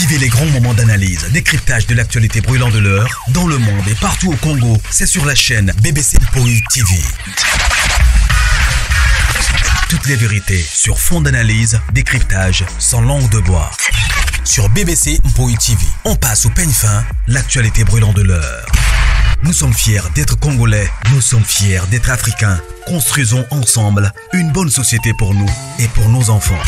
Vivez les grands moments d'analyse, décryptage de l'actualité brûlante de l'heure, dans le monde et partout au Congo. C'est sur la chaîne BBC Mpoï TV. Toutes les vérités sur fond d'analyse, décryptage, sans langue de bois. Sur BBC Mpoï TV, on passe au peigne fin, l'actualité brûlante de l'heure. Nous sommes fiers d'être Congolais, nous sommes fiers d'être Africains. Construisons ensemble une bonne société pour nous et pour nos enfants.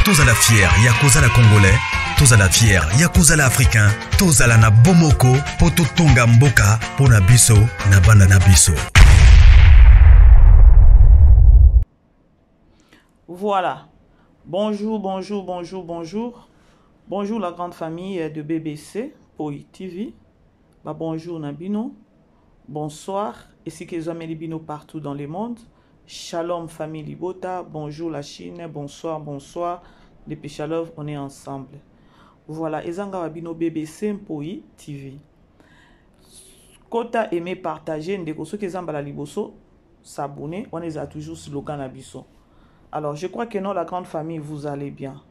Tous à la fière, Yakozala Congolais. Tous à la fière, Yakozala Africain. Tous à la na Bomoko, Poto Tonga Mboka, Pona Biso, na Banana Biso. Voilà. Bonjour, bonjour, bonjour, bonjour. Bonjour la grande famille de BBC Mpoï TV. Bah, bonjour Nabino. Bonsoir. Ici que les Bino partout dans le monde. Shalom famille Libota. Bonjour la Chine. Bonsoir, bonsoir. Depuis Shalom, on est ensemble. Voilà. Ezanga Wabino BBC Mpoï TV. Kota aimé partager. Ndeko ceux qui zamba la liboso s'abonner. On est à toujours slogan Abisso. Alors, je crois que non, la grande famille, vous allez bien.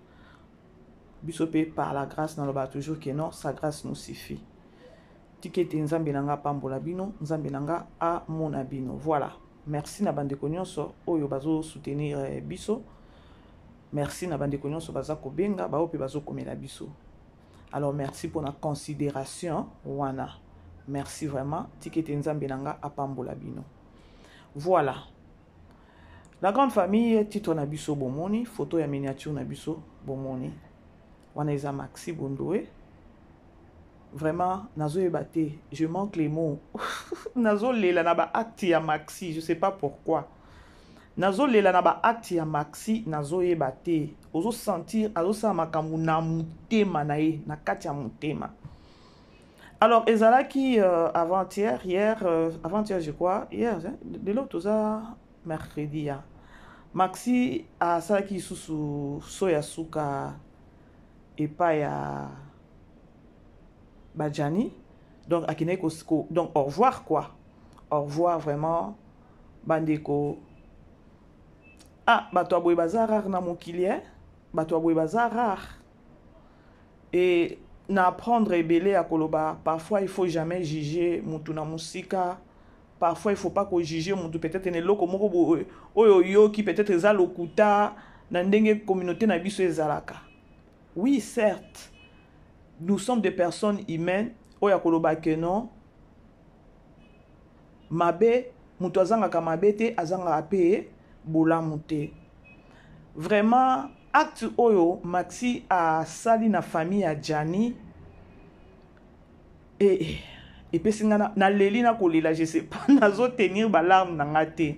Bissopé par la grâce, dans le bas toujours que non, sa grâce nous suffit. Tikete nzambe nanga pambola bino, nzambe nanga a mona bino. Voilà. Merci na bande konyonso oyo bazo soutenir biso. Merci na bande konyonso baza kobenga ba ope bazo komela biso. Alors merci pour la considération wana. Merci vraiment. Tikete nzambe nanga a pambola bino. Voilà. La grande famille, titre na biso bomoni, photo ya miniature na biso bomoni. Wana eza Maxi Bondoé. Vraiment, nazo ebate, je manque les mots. Nazo lela na ba acte ya Maxi, je sais pas pourquoi. Nazo lela na ba acte ya Maxi, nazo ebate. Ozo sentir, azo sa makambu na mutema na ye, na kati ya mutema. Alors, ezalaki avant-hier, avant-hier je crois, hier, de l'autre oza mercredi ya. Maxi a salaki susu soya suka epa ya Badjani. Donc akine ko donc au revoir quoi. Au revoir vraiment bandeko. Ah, bato aboy bazar na mokilie, bato aboy bazar. Et na apprendre ebele à koloba, parfois il faut jamais juger mutu na musika. Parfois, il ne faut pas qu'on juge peut-être ne loko moko oyo qui peut-être eza lokuta na ndenge communauté na biso ezalaka. Oui, certes. Nous sommes des personnes humaines. Oya koloba ke non. Mabe mutu azanga ka mabe te azanga ape bolamu te. Vraiment acte oyo Maxi a sali na famille ya Jani et puis si na leli na kolela je sais pas nazo tenir ba larme na ngate.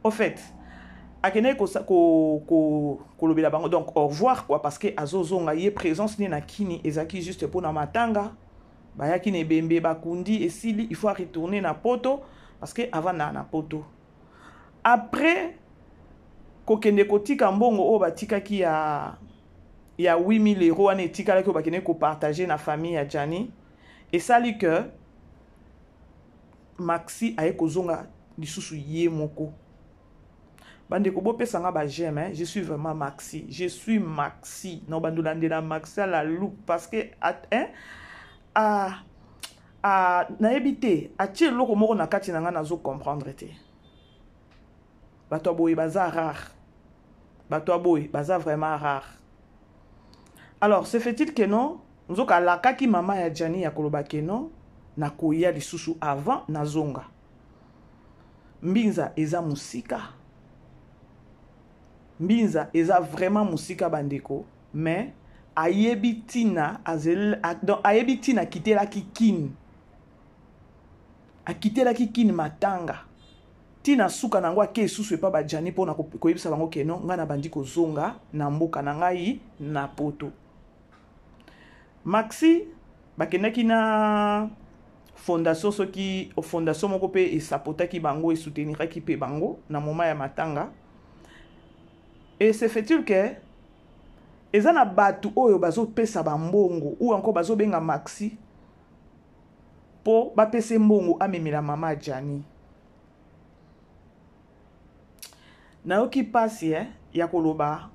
En fait, akene ko lobela bango donc au revoir quoi parce que azozonga ye présence ni na kini ezaki juste pour na matanga. Ba yaki ne bembe bakundi et sili il faut retourner na poto parce que avant na poto. Après kokende kotika mbongo o batika ki ya 8000 € ane tika la ko bakene ko partager na famille ya Jani. Et ça dit que Maxi a ekozonga lisusu ye moko. Bande ko bope sanga ba j'aime hein, je suis vraiment Maxi. Je suis Maxi. Non bandolande na Maxi à la loupe parce que na ebité a ti loko moko na kati na nga nazo comprendre te. Bato boy baza rare. Bato boy baza vraiment rare. Alors, se fait-il que non? Nous avons la kaki mama ya Jani ya koloba ke non na koya lisusu avant na zonga. Mbinza eza musika. Mbinza eza vraiment musika bandeko, mais ayebitina ayebitina kitela kikin. Akitela kikin matanga. Tina suka na ngwa ke susu epa ba Jani pona koyebisa bango ke non nga na bandi ko zonga na mboka na ngai na poto. Maxi bakendaki na fondation soki o fondation moko pe esapotaki bango et souteniraki pe bango na moment ya matanga. Et c'est fait-il que ezana batu oyo bazo pesa bambongo ou encore bazo benga Maxi po ba pese mbongo amemela mama Jani. Naoki pasi ya koloba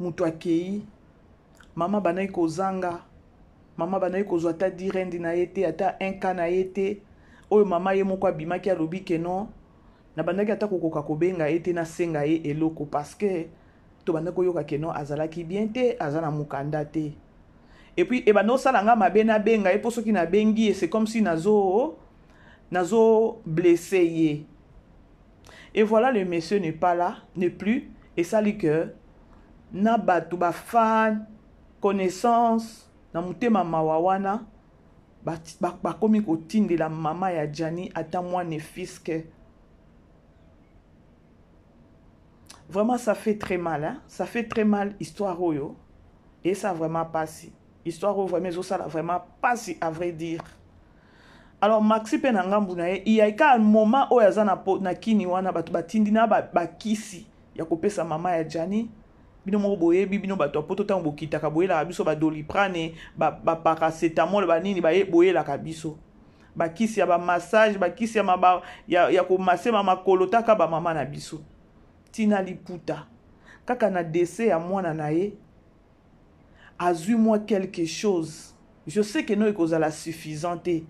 mutu akei Maman banai kozanga. Maman banai kozwa ata direndi na yete, ata inka na yete. Oyo mama ye moko abimaki alobi ke non. Na bandaki ata kokoka kobenga yete na senga ye eloko parce que to bandaki yoka ke non azalaki bien te, azana mukanda te. Et puis e bano salanga mabe na benga e poso ki na bengi et c'est comme si nazo blessé ye. Et voilà, le monsieur n'est pas là, n'est plus et ça dit que na batu ba fan connaissance na mutema mawawana ba komi ko tinde la mama ya Jani ata moi ne fils que vraiment ça fait très mal hein? Ça fait très mal histoire oyo et ça vraiment pas si histoire oyo vraiment ça vraiment pas si à vrai dire. Alors Maxi pe na ngambu na ye il y a un moment oyo azana na kini wana batu batindi na ba kisi ya kopesa mama ya Jani bino mo boye bino bato poto tango bokita ka boye la biso ba doliprane ba paracetamol ba nini ba boye la kabiso ba kisi ya ba massage ba kisi ya maba ya ko masser mama kolotaka ba mama na biso tina liputa kaka na décès ya mwana na ye azui moi quelque chose je sais que non ekozala suffisante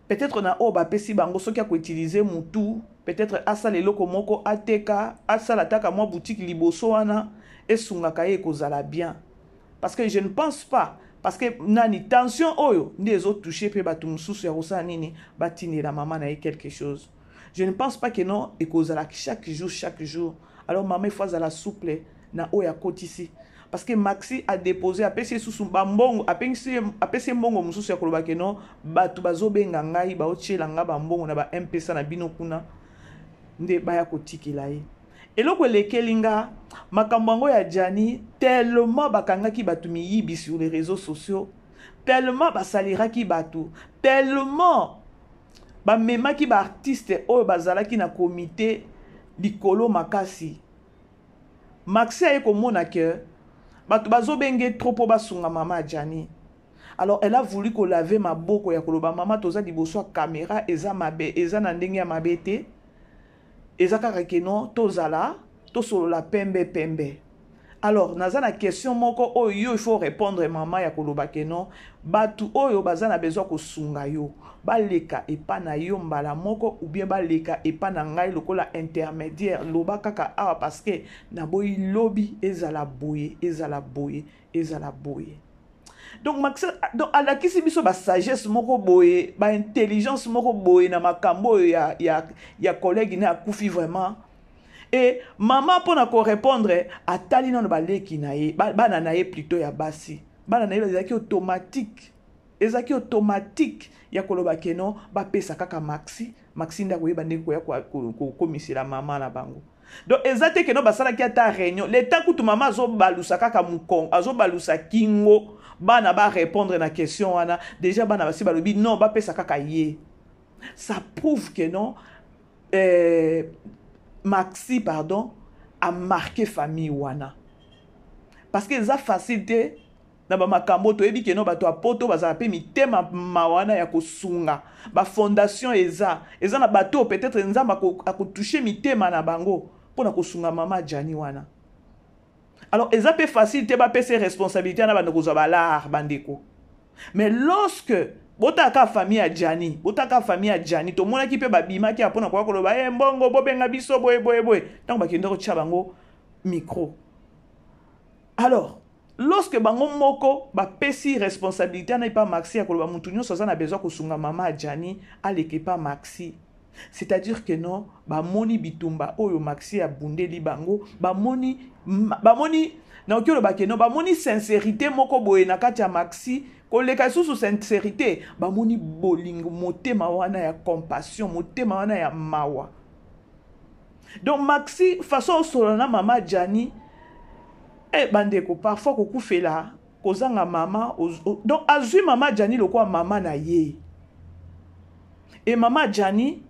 peut-être na o ba pesi bango soki ko utiliser mutu peut-être asala eloko moko ateka asala taka moi boutique liboso wana esungaka ye kozala bien parce que je ne pense pas parce que nani tension oyo ndezo toucher pe batu mususu ya kosala nini batini la maman na ye quelque chose. Je ne pense pas que non ekozala chaque jour alors maman il faut la souple na oya kotisi parce que Maxi a déposé apesi susu bambongo apesi mbongo mususu ya koloba ke non batu bazobenga ngai ba otiela nga bambongo na ba mpesa na bino kuna nde baya kotikela ye eloko elekelinga makambo yango ya Jani tellement bakangaki batu miyibi sur les réseaux sociaux tellement basaliraki batu tellement bamemaki ba artiste oyo bazalaki na comité likolo makasi Maxi aye komona ke batu bazobenge trop po basunga mama Jani. Alors elle a voulu ko laver maboko ya koloba mama toza liboso caméra eza mabe eza na ndenge ya mabete eza kaka ke non tozala tosolola pembe. Alors nazana question moko oyo il faut répondre mama ya koloba ke non batu oyo bazana besoin ko sunga yo baleka epa na yo mbala moko ou bien baleka epa na ngai lokola intermédiaire loba kaka awa parce que na boyi lobby ezala boye. Donc Maxi donc alakisi biso ba sagesse moko boye ba intelligence moko boye na makambo ya collègue na akufi vraiment. Et maman pour na ko répondre atali na baleki na ye bana na ye plutôt ya basi bana na ye ezaki automatique ya koloba keno ba pesa kaka Maxi nda ko yeba ndeko ya ko komisila mama na bango. Donc ezate keno basala ki ata réunion le temps que tu maman zo balusa kaka mukong azo balusa kingo bana ba répondre na question wana déjà bana basi balobi non ba pesa kaka ye. Ça prouve que non Maxi pardon a marqué famille wana parce que ça facilité na ba makambo to ebi ke no bato apoto bazala pe mitema mawana ya kosunga ba fondation eza na bato peut-être nzamba ko toucher mitema na bango pona kosunga mama Jani wana. Alors eza pe facilité ba pe ses responsabilités na bando kozwa balar bandeko mais lorsque botaka famille ya Jani to mona ki pe babima ki apona kwa koloba mbongo bobenga biso boye tango bakenda ko tcha bango micro. Alors lorsque bango moko ba pesi responsabilité na pas Maxi ya koloba mutu nyonso za na besoin ko sunga mama Jani aleke pas Maxi, c'est-à-dire que non ba moni bitumba oyo Maxi ya bundeli bango ba moni na okyo ba keno ba moni sincérité moko boye na kati ya Maxi koleka susu sincérité ba moni bolingo motema wana ya compassion motema wana ya mawa. Donc Maxi façon solo na mama Jani bandeko parfois kokufela kozanga mama donc azui mama Jani lokwa mama na ye et mama Jani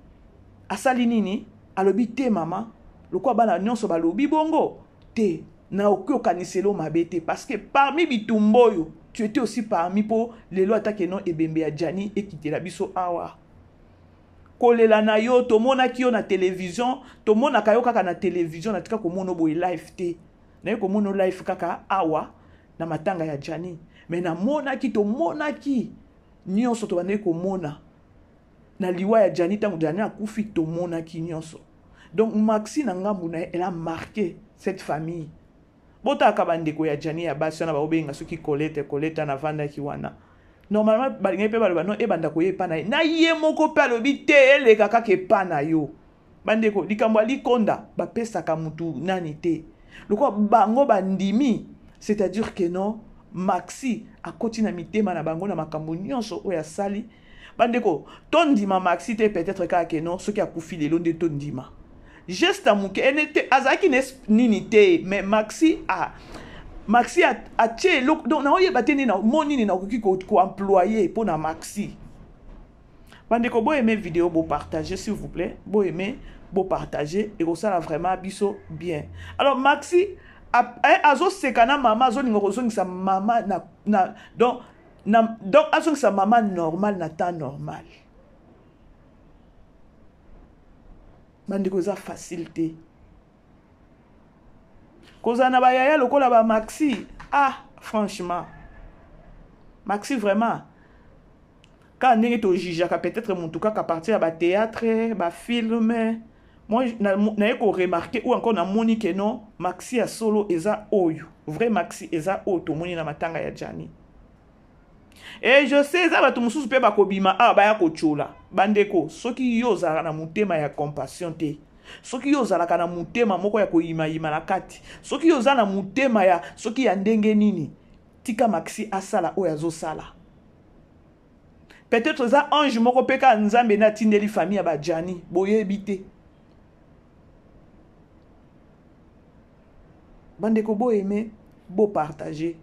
asali nini alobi te mama lokwa bana nyonso balobi bongo te na okokaniselo mabete parce que parmi bitumboyo tu étais aussi parmi pour les lois attaquer non ebembe ya Jani et quitter la biso awa kolela na yo to mona ki yo na télévision to mona kayo kaka na télévision na tika ko mono boy live te na ko mono live kaka awa na matanga ya Jani. Mais na monaki to monaki nyonso to bande ko mona na liwa ya Jani tango Jani akufi to monaki nyonso. Donc Maxi na ngambu na elle a marqué cette famille. Bota kabande ko ya Jani ya basi na ba obenga soki koleta na vanda ki wana. Normalement balinga pe baloba non e banda ko ye pana na ye moko pe alobi te ele kaka ke pana yo. Bande ko likambo likonda ba pesa ka mutu nani te. Loko bango bandimi, c'est-à-dire que non Maxi a continué mitema na bango na makambo nyonso oya sali. Bandeko, tondima Maxi te peut-être que non, ce qui a koufi les longs de tondima. Geste à mouke, azaki nini te, mais Maxi a tché, donc na oye bateni na moni na okoki ko employé pour na Maxi. Bandeko, bo aimer vidéo, bo partager s'il vous plaît, bo aimer, bo partager et ça vraiment biso bien. Alors Maxi azo sekana mama azo ningo sa mama na donc azo sa mama normal na temps normal. Bandeko za facilité. Koza na ba yaya lokola ba Maxi, franchement Maxi vraiment quand on est au juge peut-être mon tout cas qu'à partir de théâtre, ba film. Moi, je n'ai pas remarqué ou encore na moni que non, Maxi a solo eza oyo. Vrai Maxi eza oyo to moni na matanga ya Jani. Et je sais ça ba to mususu pe ba kobima ba ya kochola. Bandeko, soki yo zala na mutema ya compassion te. Soki yo zala kana mutema moko ya koyima na kati. Soki yo zala na mutema ya soki ya ndenge nini. Tika Maxi asala oyo azo sala. Peut-être ça ange moko peka nzambe na tindeli famille ba Jani, boye bité. Bandeko bo aimer, bo partager.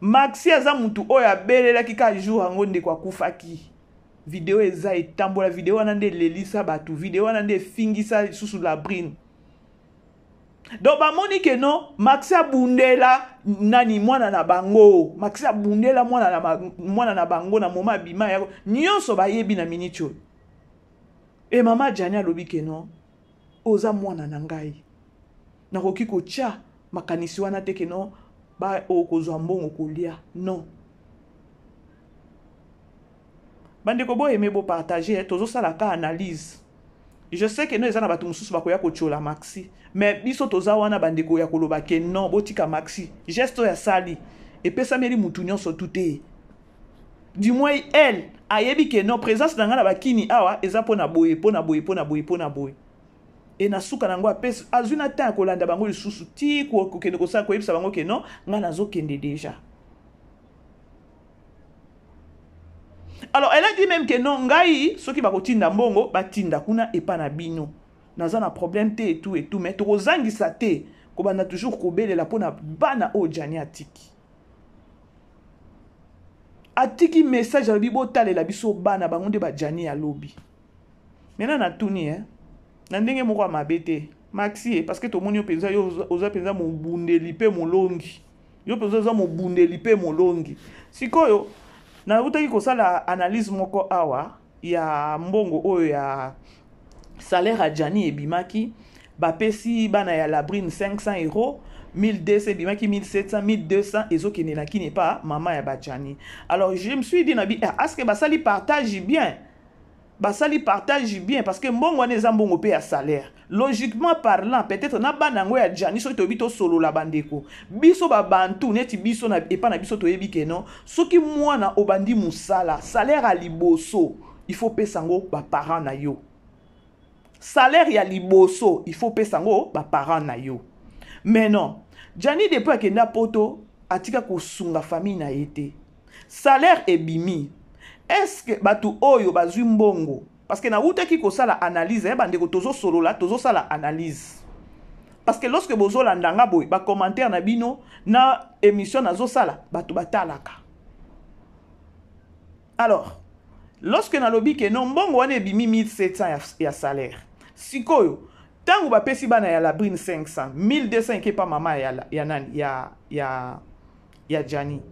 Maxi aza mutu oya belela kika jour ango ndeko akufaki. Vidéo eza etambola vidéo wana nde lelisa batu, vidéo wana nde fingisa susu la brine. Donc ba moni que non, Maxi abundela nani mwana na bango. Maxi abundela mwana na bango na moma bima yako. Nyonso ba yebi na minicho. Et mama Jani alobi que non, oza mwana na ngai. Nakoki kocha makanisi wana te ke non ba okozwa mbongo kolia non. Bandeko bo aimer bo partager tozo sala ka analyse. Je sais que nous ezana batu mususu bakoya kochola Maxi, mais biso toza wana bandeko ya koloba ke non botika Maxi. Gesto ya sali et pesa meri mutu nyonso tuté. Du moins elle ayebi ke non présence na ngana bakini awa eza pona boye. Et na suka nango apesi azuna ta kolanda bango lisusu ti ko kende ko sa ko yebisa bango ke non nga nazo kende déjà. Alors elle a dit même que non ngai soki bakotinda mbongo batinda kuna epa na bino. Naza na problème te et tout mais to kozangisa te ko bana toujours ko belela pona bana o Jani atiki. Atiki message a bibo talela biso bana bango nde ba Jani ya lobi. Maintenant na tuni Nandenge moko mabete Maxi parce que to moni penza yo oza penza mo bundeli pe molongi. Yo penza za mo bundeli pe molongi. Sikoyo na utaki ko sala analyse moko awa ya mbongo oyo ya salaire a Jani ebimaki ba pesi bana ya labrine 500 €, 1200 ebimaki 1700, 1200 ezokene na kine pa mama ya ba Jani. Alors je me suis dit nabi est-ce que ba sali partage bien? Basali partage bien parce que mbongo wana eza mbongo pe ya salaire. Logiquement parlant, peut-être na banango ya Jani so to bito solo la bandeko. Biso ba bantu neti biso na epa na biso to yebi ke non. Soki mwana obandi musala, salaire a liboso, il faut pesa ngo ba parents na yo. Salaire ya liboso, il faut pesa ngo ba parents na yo. Mais non, Jani depuis que na poto atika ko sunga famille na yete. Salaire ebimi. Est-ce que batu oyo bazwi mbongo parce que na uta ki ko sala analyse bandeko tozo solo la tozo sala analyse parce que lorsque bozo landanga boy ba commentaire na bino na émission nazo sala batu batalaka. Alors lorsque na lobi ke non mbongo wana ebimi 1700 ya salaire sikoyo tango ba pesi bana ya la brine 500 1200 ke pa mama ya nani ya Jani.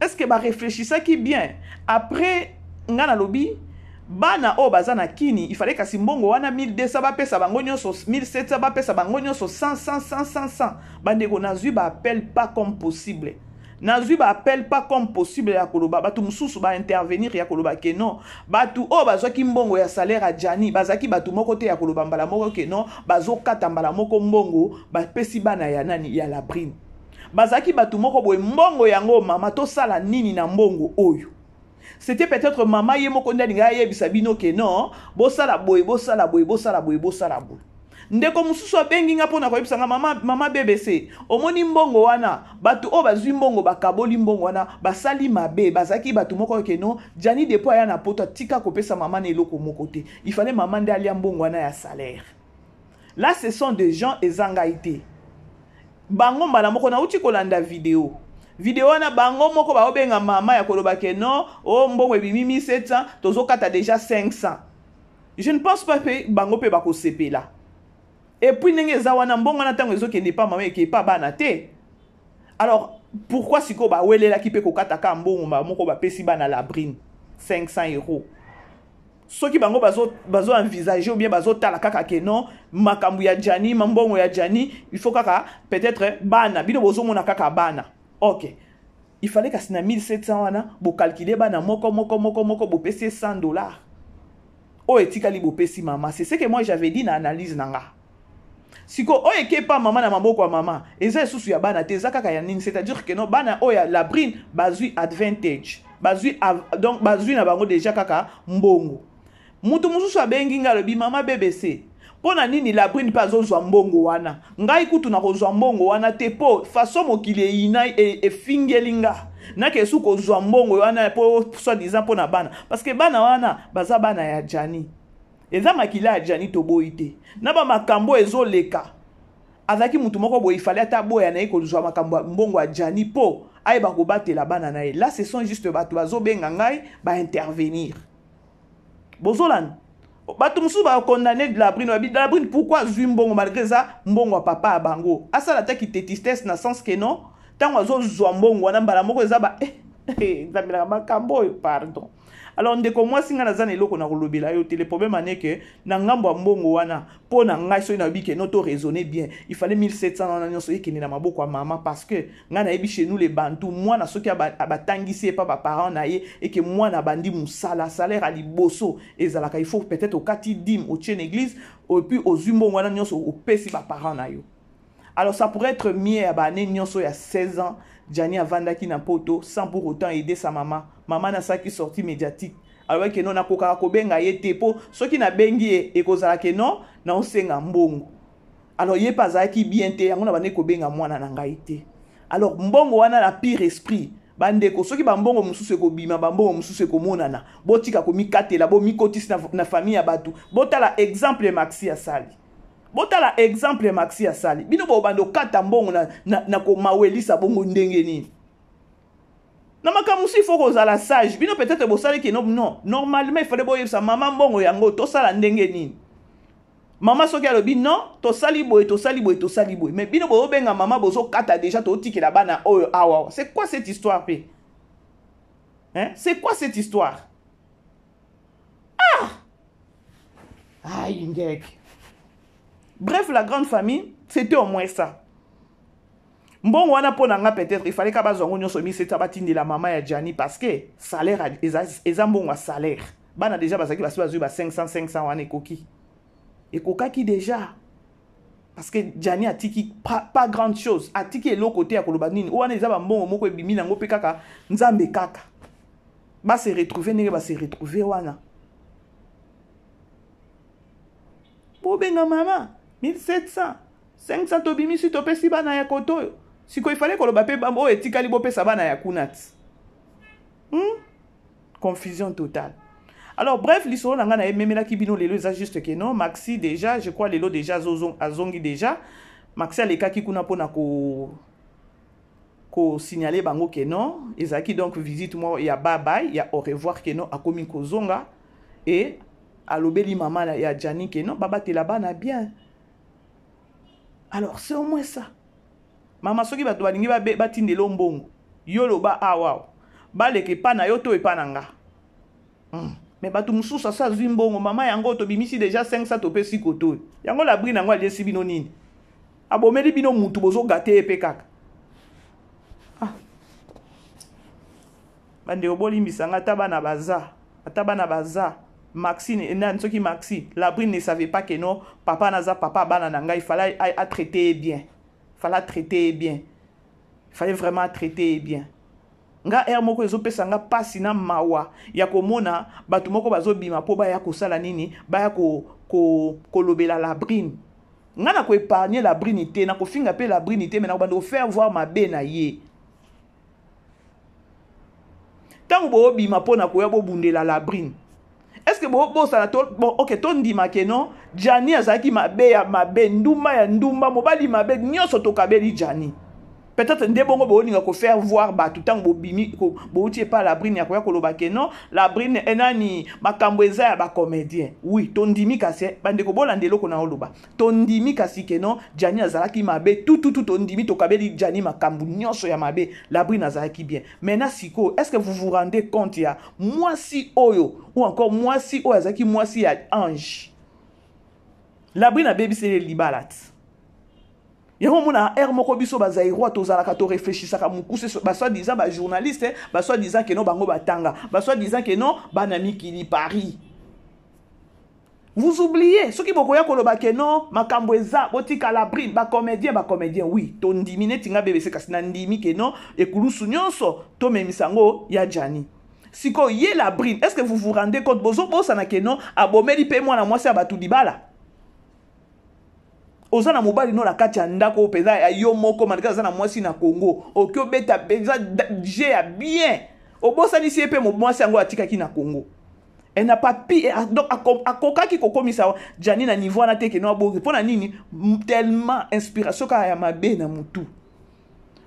Est-ce que ba réfléchissa qui bien après ngana lobby bana o bazana kini il fallait kasi mbongo wana 1200 ba pesa bango nyonso 1700 ba pesa bango nyonso 100 bandeko nazwi ba appel pas comme possible nazwi ba appel pas comme possible ya koloba batu mususu ba intervenir ya koloba ke non batu o bazwaki mbongo ya salaire a Jani bazaki batu moko te ya koloba mbala moko ke non bazokata mbala moko mbongo ba pesi bana ya nani ya la prime bazaki batu moko boye mbongo yango mama to sala nini na mbongo oyo. C'était peut-être maman yemoko ndalinga yebisa bino ke non bosala boye bosala boye bosala boye bosala boye ndeko mususu abengi nga pona koyebisa nga mama BBC omoni mbongo wana batu o bazwi mbongo bakaboli mbongo wana basali mabe bazaki batu moko ke non Jani depo ya na poto tika kopesa mama na eloko moko te il fallait maman nde alia mbongo wana ya salaire. Là ce sont des gens ezangaité bango mbala moko na uti kolanda vidéo wana bango moko ba obenga mama ya koloba ke non o mbongo ebimi 1700 tozokata déjà 500. Je ne pense pas que bango pe bako sepela. Et puis ndenge za wana mbongo na tango ezokende pa mama eke pa bana te. Alors pourquoi siko ba welela ki pe kokata ka mbongo moko ba pesi bana la brine 500 euros. Soki bango bazo envisager ou bien bazo tala kaka ke non makambu ya Jani mbongo ya Jani il faut kaka peut-être bana bino bozo mona kaka bana. OK. Il fallait que na 1700 wana bo calculer bana moko bo pesi $100. O etikali bo pesi mama. C'est ce que moi j'avais dit na analyse nanga. Siko o eke pa mama na maboko wa mama eza susu ya bana te eza kaka ya nini, c'est-à-dire que non bana o ya la brine bazui advantage donc bazui na bango déjà kaka mbongo. Mutu mususu abengi nga lobi mama BBC pona nini la brine pa zozwa mbongo wana ngai kutu na kozwa mbongo wana te po façon mokili ina e fingelinga na ke su kozwa mbongo wana po soi-disant pona bana parce que bana wana baza bana ya Jani eza makila ya Jani to boite na ba makambo ezoleka azaki mutu moko boye fallait ata boya na ekozwa makambo mbongo ya Jani po ay ba kobatela bana na ye. Là ce sont juste bato bazo benga ngai ba intervenir bozolan bato musu ba condamner de la brine pourquoi zui mbongo malgré ça mbongo wa papa a bango asala ta ki tétistesse na sens que non tango zo zwa mbongo wana mbala moko eza ba zamela makambo pardon. Alors ndeko moi singa na zana eloko na kolobela yo te le problème ane que na ngambo mbongo wana po na ngai so na bike no to raisonner bien il fallait 1700 na nyonso ekini na maboko ya mama parce que nga na ebi chez nous les bantou moi na soki abatangisi pas ba parents na ye et que moi na bandi musala salaire à liboso ezalaka il faut peut-être au kati dim au tien église et puis aux mbongo wana nyonso au pesi ba parents na yo. Alors ça pourrait être mieux à bané nyonso ya 16 ans Jani avandaki na poto sans pour autant aider sa maman. Maman na sa qui sorti médiatique. Alors que non na koka kobenga yete po soki na bengi e kozala ke non na osenga mbongo. Alors ye pas ki bien te yango na bane kobenga mwana na ngai te. Alors mbongo wana la pire esprit. Bandeko soki ba mbongo mususu ko bima ba mbongo mususu ko monana. Botika ko mikatela bo mikotisi na famille ya batu. Botala exemple Maxi asali. Botala exemple Maxi asali. Bino bo bando kata mbongo na ko mawelisa bongo ndenge nini. Na makamusi faut qu'on la sage. Bino peut-être bosale que non. Normalement il fallait boye sa maman mbongo yango to sala ndenge nini. Maman soki alobi non, to sali boye. Mais bino bo benga maman bozo kata déjà to tiki la bana oyo awa. C'est quoi cette histoire pe? Hein? C'est quoi cette histoire? Ah! Aïe ngek. Bref, la grande famille, c'était au moins ça. Bon, wana pona nga peut-être il fallait qu'aba zongo nyonso mi c'est abatindi la maman ya Jani parce que salaire eza mbongo salaire. Bana déjà basaki basu ba 500 wana ekoki. Ekokaki déjà. Parce que Jani a tiki pas grande chose, a tiki l'autre côté à koloba nini. Wana eza ba mbongo moko ebimi nango pe kaka nzambe kaka. Ba se retrouver wana. Bobenga mama 1700 500 tobimi si topesi bana ya koto. Siko il fallait que le bapé bambo etikali bo pesa bana ya kunat. Confusion totale. Alors bref, l'histoire nanga na memela kibino lelo eza juste que non Maxi déjà, je crois lelo déjà azongi déjà. Maxi aleka ki kuna pona ko signaler bango que non, ezaki donc visite moi ya bye bye, ya au revoir que non akomi ko zonga et alobeli maman ya Jani que non baba te là-bas na bien. Alors c'est au moins ça. Maman soki bato balingi batindelo mbongo. Yo loba awa. Baleke pa na yo to epa nanga. mais bato mususu asa azwi mbongo mama yango tobimisi déjà 500 topesi koto yango la brine yango aliesi bino nini abomeli bino mutu bozogate ye mpe kaka bande obolimbisanga ata bana baza Maxine nani soki Maxi la brine ne savait pas que non papa naza papa bana nanga il fallait à traiter bien il fallait vraiment traiter bien nga moko ezopesa nga pasi na mawa ya komona bato moko bazobima po baya kosala nini baya kolobela la brine nga na ko épargner la brine te na kofinga pe la brine te mais na bando faire voir ma be na ye tango bo bima po na ko ya bo bundela la brine est-ce que bo sala to bon OK to ndima ke non Jani azaki mabe ya mabe ndumba ya ndumba mobali mabe nyoso to kabeli Jani peut-être ndebongo bo ninga ko faire voir ba tout temps bo bimi ko bo utie pas la brine ya ko ya koloba ke non la brine enani makambo eza ya ba comédien oui to ndimi kasi bande ko bolandelo ko na oloba to ndimi kasi ke non Jani azalaki mabe tout to ndimi to kabeli Jani makambo nyoso ya mabe la brine azalaki bien maintenant siko est-ce que vous vous rendez compte ya moi si oyo ou encore moi si oyo azalaki moi si ya ange la brine a baby c'est libalat yango mona moko biso bazairwa tozalaka to réfléchissaka mukuse ba soit disant ba journaliste ba soit disant que non bango batanga ba soit disant que non banami kili Paris vous oubliez ceux qui bokoya koloba que non makambo eza botika la brine ba comédien oui to ndimine tinga BBC kasi na ndimi que non ekulusu nyonso to memisango ya Jani siko ye la brine est-ce que vous vous rendez compte bozo bosana que non abomeli pe mwana mwasi abatu dibala ozana mobali no la kati ya ndako peza ya yo moko malika zana mwasi na Congo okyo beta peza je ya bien obosa ni siepe mwasi yango atikaki na Congo elle n'a pas pi donc akokaki kokomisa Jani na niveau na teke no bogi pona nini tellement inspiration ka ya mabe na mutu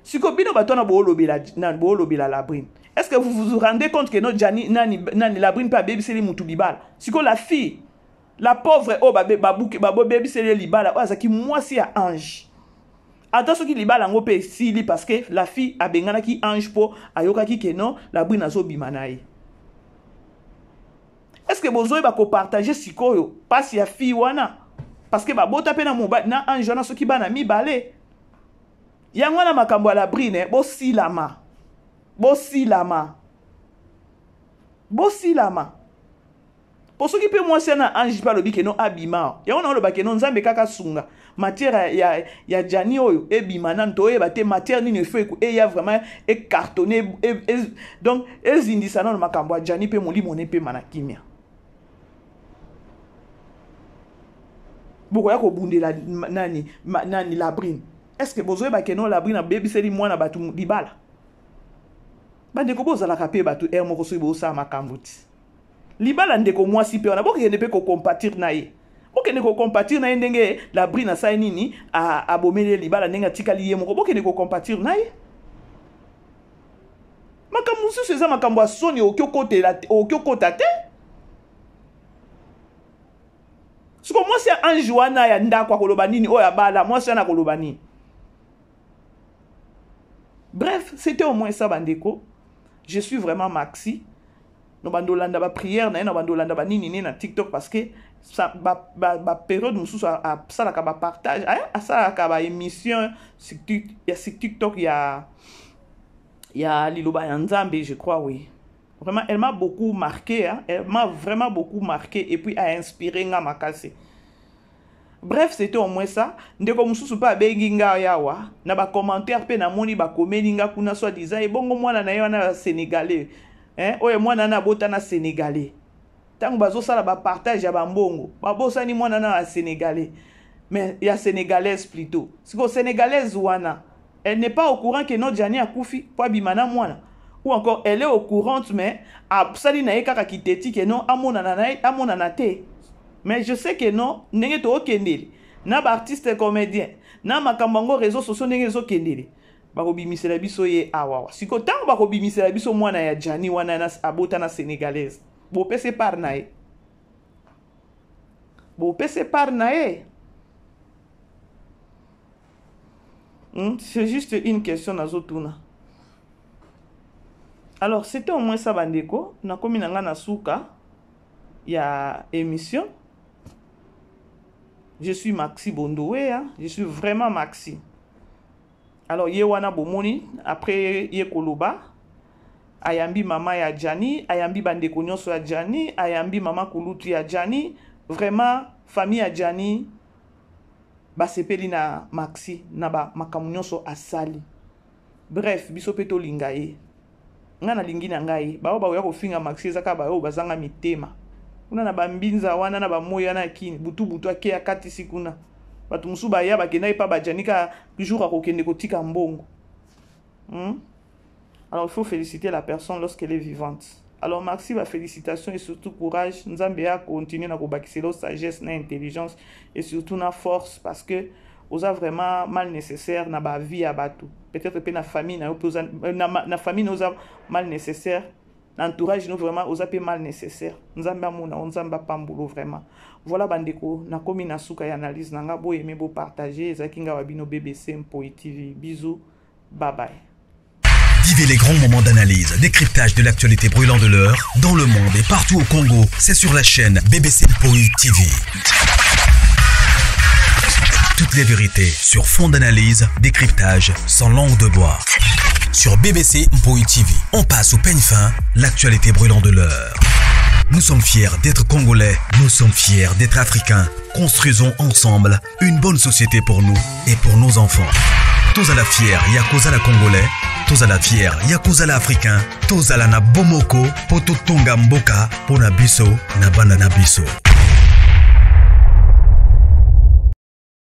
siko bino batona boolobela la brine est-ce que vous vous rendez compte que no Jani nani la brine pas baby c'est les mutu bibala siko la fille la pauvre oh babo baby c'est les libala azaki mwasi ya ange attention ki libala ngo pe sili parce que la fille a bengana ki ange po ayokaki que non la brine azo bimanaye est-ce que bozoy ba ko partager sikoyo passe ya fille wana parce que babota pe na mobali na ange wana soki bana mibale yango na makambo ya la brine bosilama pour ceux qui peut moi c'est un ange pas le bi que non abima ya on le ba que non nzambe kaka sunga matière ya Jani oyo e bima nanto e ba te matière ni ne fait et ya vraiment e cartonné donc ezindisa na makambo ya Jani pe molimo ne pe manakimia boko ya ko bundela nani la brine est-ce que bozo ba que non la brine na baby c'est mwana batu libala bande ko boza la kapé batu moko so bo sa makambo ti libala ndeko mwasi pe wana bokende pe ko compatir na ye bokende ko compatir na ye ndenge la brine na sa nini a bomele libala ndenge tikali ye moko bokende ko compatir na ye makambo mususu eza makambo asoni okyokota te siko mwasi ya ange wana ya ndako akoloba nini oyo abala mwasi wana akoloba nini bref c'était au moins ça bandeko je suis vraiment Maxi no bandolanda ba prière na no bandolanda ba nini na TikTok parce que ça ba période mususu a sala ka ba partage a sala ka ba émission sur TikTok ya Liloba ya Nzambe je crois oui vraiment elle m'a beaucoup marqué hein? Elle m'a vraiment beaucoup marqué et puis a inspiré nga makase. Bref, c'était au moins ça. Ndeko mususu pa bengi nga yawa na ba commentaire pe na moni ba komeli nga kuna soit disant ebongo mwana na yo na sénégalais oye mwana na bota na sénégalais tango bazo sala ba partage ya bambongo babosa ni mwana na sénégalais mais ya sénégalaise plutôt siko sénégalaise wana elle n'est pas au courant que notre Jani a koufi po bimana mwana ou encore elle est au courant mais absali na yeka kiteti que non amona na te mais je sais que non ndenge to okendeli na ba artiste comédien na makambango réseaux sociaux ndenge zo kendeli bakobimisela biso ye awawa siko tango bakobimisela biso mwana ya Jani wana na abota na sénégalaise bopese par na ye c'est juste une question nazotuna. Alors c'était au moins ça bandeko na komi nanga na suka il y a émission. Je suis Maxi Bondoué, hein? Je suis vraiment Maxi. Alors, Yewana Bomoni, après Yekoloba, Ayambi Mama ya Djani, Ayambi Bandeko Nyonso ya Djani, Ayambi Mama Kulutu ya Djani, vraiment, famille ya Djani, basepeli na Maxi, na ba makamu nyonso asali. Bref, biso peto lingaye. Ngana lingi na ngai, bao ba ya kofinga Maxi ezaka ba yo bazanga mitema. Kuna na bambinza wana na bamoya na kini butu ake akati sikuna batu musu baya bakenda ipa bajanika toujours akokende kotika mbongo. Alors il faut féliciter la personne lorsqu'elle est vivante. Alors Maxi, félicitations et surtout courage. Nzambe a continuer na kobakiselo sagesse na intelligence et surtout na force parce que osa vraiment mal nécessaire na ba vie à batu. Peut-être pe na famille na famille osa mal nécessaire. L'entourage nous vraiment aux appels mal nécessaire. Nzamba mona, nzamba pambulo vraiment. Voilà bandeko, na komi na suka ya analyse nanga bo aimer bo partager zakinga wabino BBC Mpoi TV. Bisous. Bye bye. Vivez les grands moments d'analyse, décryptage de l'actualité brûlante de l'heure dans le monde et partout au Congo. C'est sur la chaîne BBC Mpoi TV. Toutes les vérités sur fond d'analyse, décryptage sans langue de bois. Sur BBC Mpoi TV, on passe au peigne fin, l'actualité brûlante de l'heure. Nous sommes fiers d'être Congolais, nous sommes fiers d'être Africains. Construisons ensemble une bonne société pour nous et pour nos enfants. Tozala fier, yakozala Congolais, tozala fier, yakozala Africain, tozala na bomoko, poto tonga mboka, pona biso, na banda na biso.